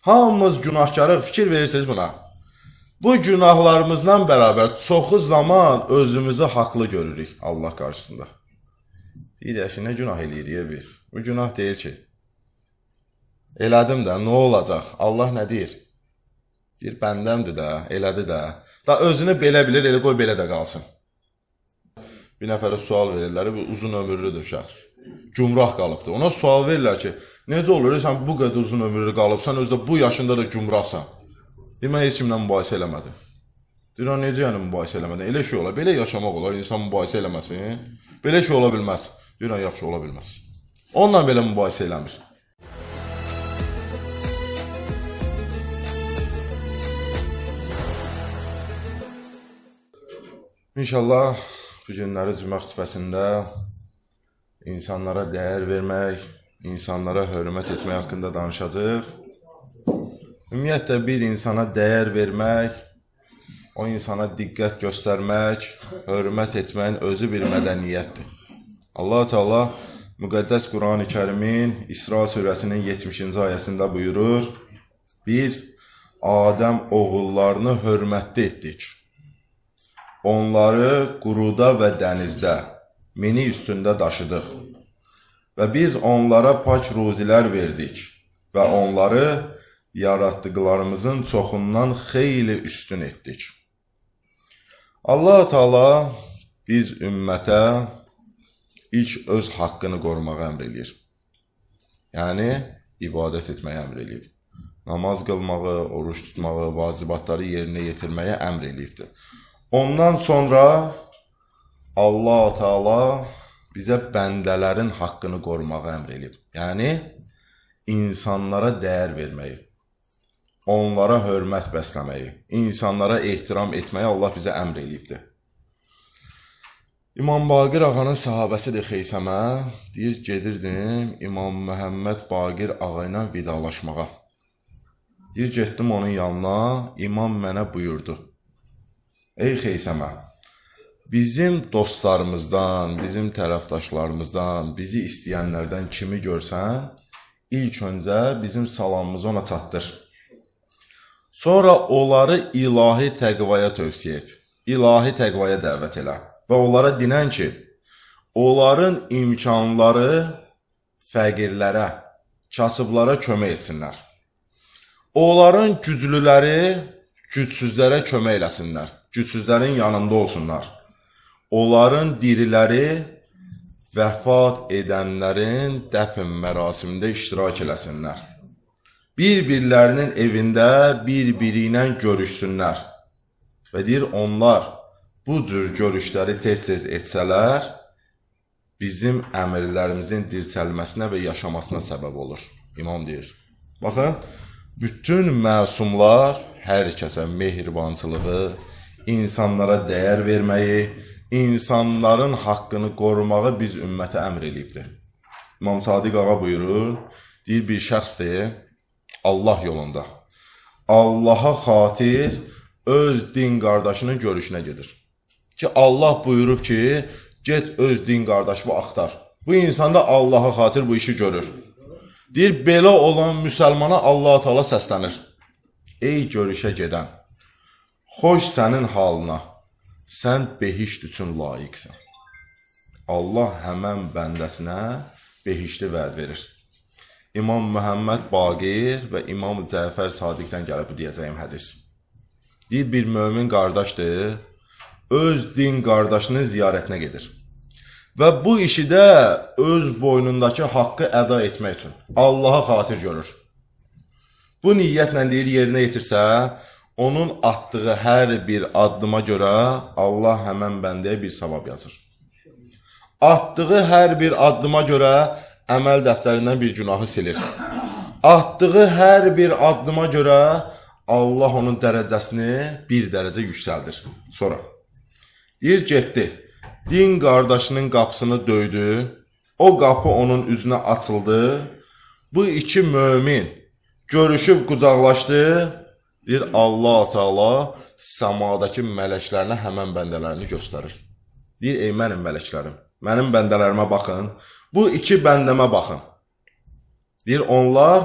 Hamımız günahkarıq, fikir verirsiniz buna. Bu günahlarımızdan bərabər çoxu zaman özümüzü haqlı görürük Allah qarşısında. Deyirik ki, nə günah eləyirik biz? Bu günah deyil ki. Elədim də, nə olacaq? Allah nə deyir? Deyir, bəndəmdir də, elədi də. Da özünü belə bilir, elə qoy belə də qalsın. Bir nəfərə sual verirlər, bu uzun ömürlüdür şəxs. Cumrah qalıbdır. Ona sual verirlər ki, necə olur, sən bu qədər uzun ömürlü qalıbsan, özdə bu yaşında da cumrahsan. Deyir, mən heç kimlə mübahisə eləmədim. Deyir, necə yəni mübahisə eləmədim? Elə şey olar, belə yaşamaq olar, insan mübahisə eləməsin. Belə şey ola bilməz. Deyir, yaxşı ola bilməz. Onunla belə mübahisə eləmir. İnşallah bu günləri cümə xütbəsində insanlara dəyər vermək, insanlara hörmət etmək haqqında danışacaq. Ümumiyyətlə bir insana dəyər vermək, o insana diqqət göstərmək, hörmət etməyin özü bir mədəniyyətdir. Allah Teala müqəddəs Quran-ı Kərimin İsra surəsinin 70-ci ayəsində buyurur, biz Adəm oğullarını hörmətli etdik. Onları quruda və dənizdə, mini üstündə daşıdıq. Və biz onlara pak ruzilər verdik və onları yaratdıqlarımızın çoxundan xeyli üstün etdik. Allah Teala biz ümmətə ilk öz haqqını qorumağı əmr eləyir. Yəni, ibadət etməyə əmr eləyib. Namaz qılmağı, oruç tutmağı, vacibatları yerinə yetirməyə əmr eləyibdir. Ondan sonra Allah Teala bizə bəndələrin haqqını qorumağı əmr eləyib. Yəni, insanlara dəyər verməyi, onlara hörmət bəsləməyi, insanlara ehtiram etməyi Allah bizə əmr eləyibdir. İmam Baqir ağanın sahabəsidir Xeysəmə, deyir, gedirdim İmam Məhəmməd Baqir ağa ilə vidalaşmağa. Deyir, getdim onun yanına, İmam mənə buyurdu. Ey Xeysəmə, bizim dostlarımızdan, bizim tərəfdaşlarımızdan, bizi istəyənlərdən kimi görsən, ilk öncə bizim salamımızı ona çatdır. Sonra onları ilahi təqvaya tövsiyə et, ilahi təqvaya dəvət elə və onlara dinən ki, onların imkanları fəqirlərə, kasıblara kömək etsinlər. Onların güclüləri gücsüzlərə kömək eləsinlər. Gücsüzlərin yanında olsunlar. Onların diriləri vəfat edənlərin dəfn mərasimində iştirak eləsinlər. Bir-birlərinin evində bir-biri ilə görüşsünlər. Və deyir, onlar bu cür görüşləri tez-tez etsələr, bizim əmrlərimizin dirçəlməsinə və yaşamasına səbəb olur. İmam deyir. Baxın, bütün məsumlar hər kəsə mehribançılığı, insanlara dəyər verməyi, insanların haqqını qorumağı biz ümmətə əmr eləyibdir. İmam Sadiq ağa buyurur, deyir bir şəxsdir, Allah yolunda. Allaha xatir öz din qardaşının görüşünə gedir. Ki Allah buyurub ki, get öz din qardaşını axtar. Bu insanda Allaha xatir bu işi görür. Deyir, belə olan müsəlmana Allah Teala səslənir. Ey görüşə gedən, xoş sənin halına, sən behişt üçün layiqsən. Allah həmən bəndəsinə behiştli vəd verir. İmam Məhəmməd Baqir və İmam Cəfər Sadiqdən gəlib bu deyəcəyim hədis. Deyir, bir mömin qardaşdır, öz din qardaşının ziyarətinə gedir. Və bu işi də öz boynundakı haqqı əda etmək üçün Allaha xatir görür. Bu niyyətlə deyir, yerinə yetirsə, onun atdığı hər bir addıma görə Allah həmən bəndəyə bir savab yazır. Atdığı hər bir addıma görə əməl dəftərindən bir günahı silir. Atdığı hər bir addıma görə Allah onun dərəcəsini bir dərəcə yüksəldir. Sonra deyir, getdi, din qardaşının qapısını döydü, o qapı onun üzünə açıldı, bu iki mömin görüşüb qucaqlaşdı, deyir, Allah Teala səmadakı mələklərinə həmən bəndələrini göstərir. Deyir, ey mənim mələklərim, mənim bəndələrimə baxın, bu iki bəndəmə baxın. Deyir, onlar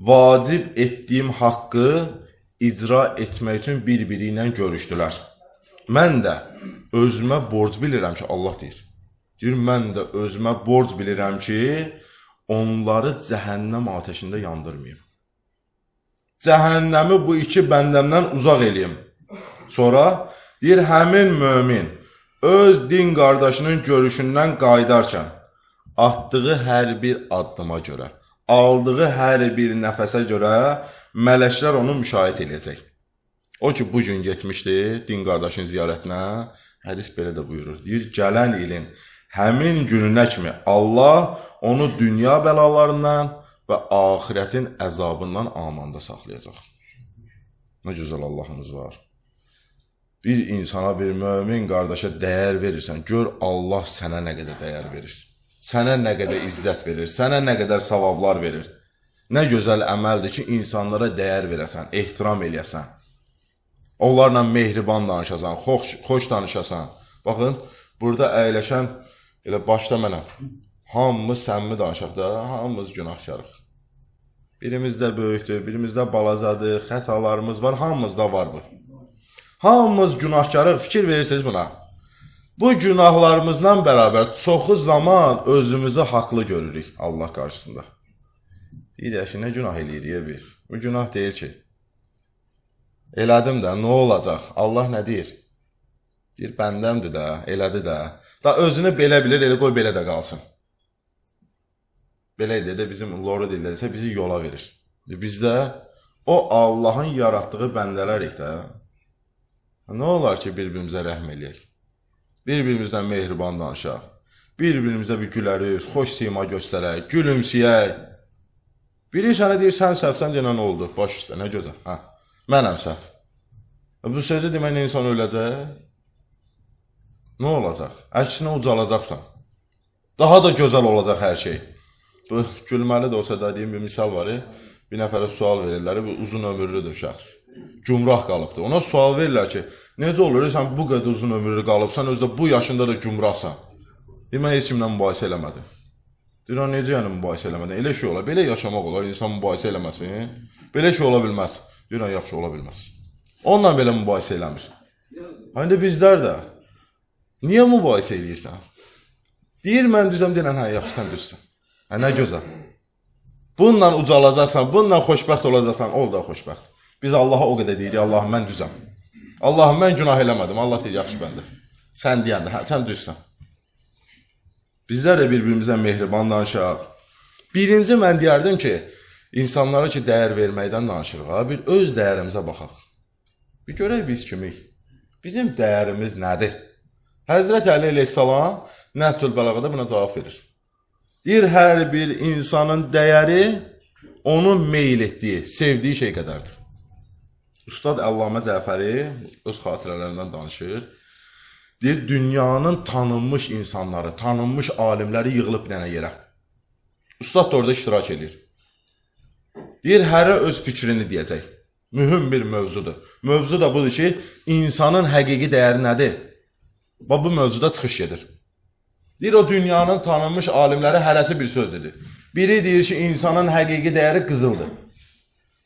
vacib etdiyim haqqı icra etmək üçün bir-biri ilə görüşdülər. Mən də özümə borc bilirəm ki, Allah deyir. Deyir, mən də özümə borc bilirəm ki, onları cəhənnəm ateşində yandırmayayım. Cəhənnəmi bu iki bəndəmdən uzaq eləyim. Sonra deyir, həmin mömin öz din qardaşının görüşündən qaydarkən atdığı hər bir addıma görə, aldığı hər bir nəfəsə görə mələklər onu müşahidə edəcək. O ki, bu gün getmişdi din qardaşının ziyarətinə, hədis belə də buyurur. Deyir, gələn ilin həmin gününə kimi Allah onu dünya bəlalarından və axirətin əzabından amanda saxlayacaq. Nə gözəl Allahımız var. Bir insana, bir mömin qardaşa dəyər verirsən, gör Allah sənə nə qədər dəyər verir. Sənə nə qədər izzət verir, sənə nə qədər savablar verir. Nə gözəl əməldir ki, insanlara dəyər verəsən, ehtiram eləyəsən. Onlarla mehriban danışasan, xoş danışasan. Baxın, burada əyləşən elə başda mənəm. Hamımız səmimi danışaq da, hamımız günahkarıq. Birimizdə böyükdür, birimizdə balacadır, xətalarımız var, hamımızda var bu. Hamımız günahkarıq, fikir verirsiniz buna. Bu günahlarımızla bərabər çoxu zaman özümüzü haqlı görürük Allah qarşısında. Deyir ki, nə günah eləyirik biz? Bu günah deyil ki. Elədim də, nə olacaq? Allah nə deyir? Deyir, bəndəmdir də, elədi də. Da özünü belə bilir, elə qoy belə də qalsın. Belə edir də, bizim loru dillərsə bizi yola verir. Biz də o Allahın yaratdığı bəndələrik də. Nə olar ki, bir-birimizə rəhm eləyək? Bir-birimizdən mehriban danışaq. Bir-birimizə bir gülərik, xoş sima göstərək, gülümsəyək. Biri sənə deyir, sən səhvsən deyən nə oldu? Baş üstə, nə gözəl. Mənəm səhv. Bu sözü deməklə insan öləcək. Nə olacaq? Əksinə ucalacaqsan. Daha da gözəl olacaq hər şey. Bu gülməli də olsa da deyim bir misal var. Bir nəfərə sual verirlər, bir uzun ömürlüdür şəxs. Gümrah qalıbdır. Ona sual verirlər ki, necə olur, sən bu qədər uzun ömürlü qalıbsan, özdə bu yaşında da gümrahsan. Mən heç kimlə mübahisə eləmədim. Deyirəm, necə yəni mübahisə eləmədən? Elə şey olar, belə yaşamaq olar, insan mübahisə eləməsin. Belə şey ola bilməz. Deyirəm, yaxşı ola bilməz. Onunla belə mübahisə eləmir. Həm də bizlər də, niyə mübahisə eləyirsən? Deyir, mən düzəm, deyirəm, hə, yaxşı, sən düzsən. Hə, nə gözəl. Bununla ucalacaqsan, bununla xoşbəxt olacaqsan, ol da xoşbəxt. Biz Allaha o qədər deyirik, Allahım, mən düzəm. Allahım, mən günah eləmədim. Allah deyir, yaxşı bəndə. Sən deyəndə, hə, sən düzsən. Bizlər də bir-birimizə mehriban danışaq. Birinci mən deyərdim ki, insanlara ki, dəyər verməkdən danışırıq, bir öz dəyərimizə baxaq. Bir görək biz kimik? Bizim dəyərimiz nədir? Həzrət Əli əleyhissalam Nəhcül Bəlağada buna cavab verir. Deyir, hər bir insanın dəyəri onun meyl etdiyi, sevdiyi şey qədərdir. Ustad Əllamə Cəfəri öz xatirələrindən danışır. Deyir, dünyanın tanınmış insanları, tanınmış alimləri yığılıb bir dənə yerə. Ustad da orada iştirak edir. Deyir, hərə öz fikrini deyəcək. Mühüm bir mövzudur. Mövzu da budur ki, insanın həqiqi dəyəri nədir? Bu mövzuda çıxış gedir. Deyir, o dünyanın tanınmış alimləri hərəsi bir söz dedi. Biri deyir ki, insanın həqiqi dəyəri qızıldır.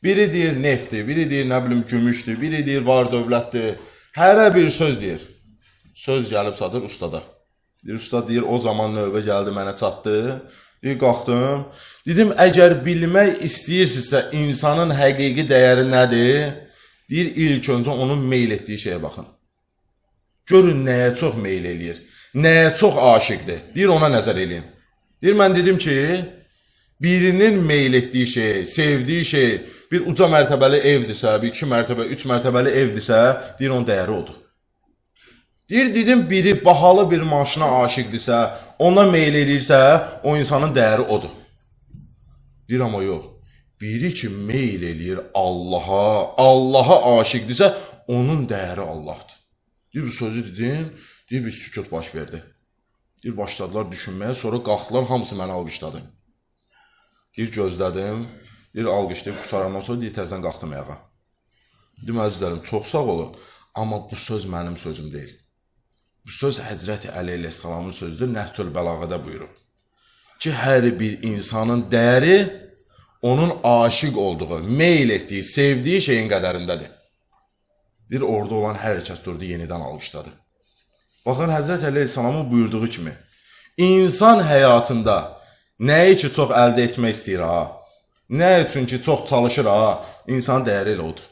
Biri deyir neftdir, biri deyir nə bilim gümüşdür, biri deyir var dövlətdir. Hərə bir söz deyir. Söz gəlib satır ustada. Deyir, ustad deyir, o zaman növbə gəldi, mənə çatdı. Deyir, qalxdım. Dedim, əgər bilmək istəyirsinizsə insanın həqiqi dəyəri nədir? Deyir, ilk öncə onun meyl etdiyi şeyə baxın. Görün nəyə çox meyl eləyir, nəyə çox aşiqdir. Deyir, ona nəzər eləyin. Deyir, mən dedim ki, birinin meyl etdiyi şey, sevdiyi şey bir uca mərtəbəli evdirsə, bir 2 mərtəbə, 3 mərtəbəli evdirsə, deyir, onun dəyəri odur. Deyir, dedim, biri bahalı bir maşına aşiqdirsə, ona meyl eləyirsə, o insanın dəyəri odur. Deyir, amma yox, biri ki meyl eləyir Allaha aşiqdirsə, onun dəyəri Allahdır. Deyir, bu sözü dedim, deyir, bir sükut baş verdi. Deyir, başladılar düşünməyə, sonra qalxdılar, hamısı məni alqışladı. Deyir, gözlədim, deyir, alqışlayıb qutarandan sonra, deyir, təzdən qalxdım ayağa. Deyir, əzizlərim, çox sağ olun, amma bu söz mənim sözüm deyil. Bu söz Həzrəti Əli əleyhissalamın sözüdür, Nəhcül Bəlağada buyurub. Ki, hər bir insanın dəyəri onun aşiq olduğu, meyl etdiyi, sevdiyi şeyin qədərindədir. Deyir, orada olan hər kəs durdu, yenidən alqışladı. Baxın, Həzrət Əli Əleyhisselamın buyurduğu kimi, insan həyatında nəyi ki çox əldə etmək istəyir, nə üçün ki çox çalışır, insanın dəyəri elə odur.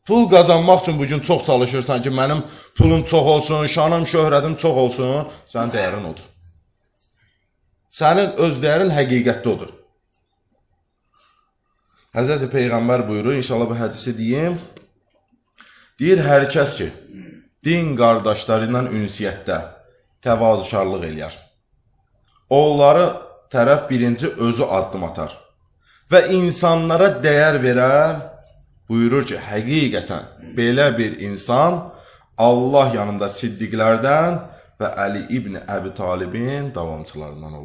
Pul qazanmaq üçün bugün çox çalışırsan ki, mənim pulum çox olsun, şanım, şöhrətim çox olsun, sənin dəyərin odur. Sənin öz dəyərin həqiqətdə odur. Həzrəti Peyğəmbər buyurur, inşallah bu hədisi deyim. Deyir, hər kəs ki, din qardaşları ilə ünsiyyətdə təvazökarlıq eləyər. Onları tərəf birinci özü addım atar və insanlara dəyər verər. Buyurur ki, həqiqətən belə bir insan Allah yanında siddiqlərdən və Əli İbn Əbi Talibin davamçılarından olar.